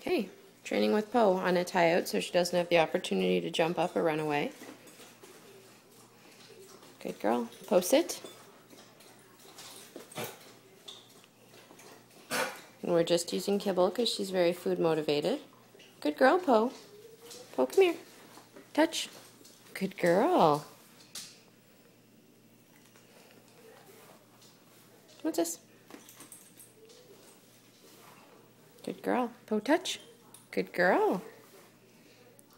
Okay, training with Poe on a tie-out so she doesn't have the opportunity to jump up or run away. Good girl. Poe, sit. And we're just using kibble because she's very food motivated. Good girl, Poe. Poe, come here. Touch. Good girl. What's this? Good girl. Poe, touch. Good girl.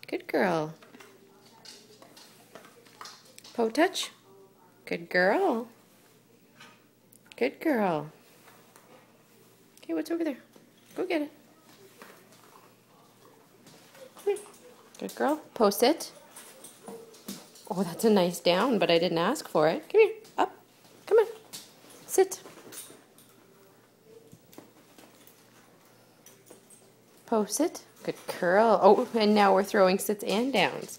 Good girl. Poe, touch. Good girl. Good girl. Okay, what's over there? Go get it. Come here. Good girl. Poe, sit. Oh, that's a nice down, but I didn't ask for it. Come here. Up. Come on. Sit. Poe, sit. Good girl. Oh, and now we're throwing sits and downs.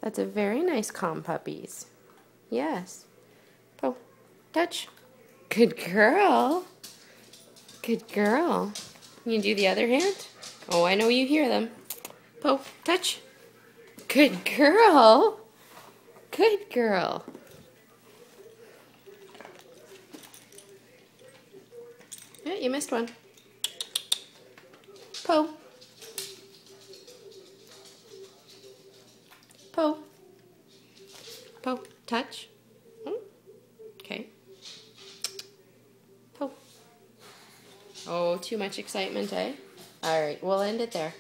That's a very nice calm puppies. Yes. Poe, touch. Good girl. Good girl. You do the other hand? Oh, I know you hear them. Poe, touch. Good girl. Good girl. Yeah, you missed one. Poe. Poe. Poe, touch. Okay. Poe. Oh, too much excitement, eh? All right, we'll end it there.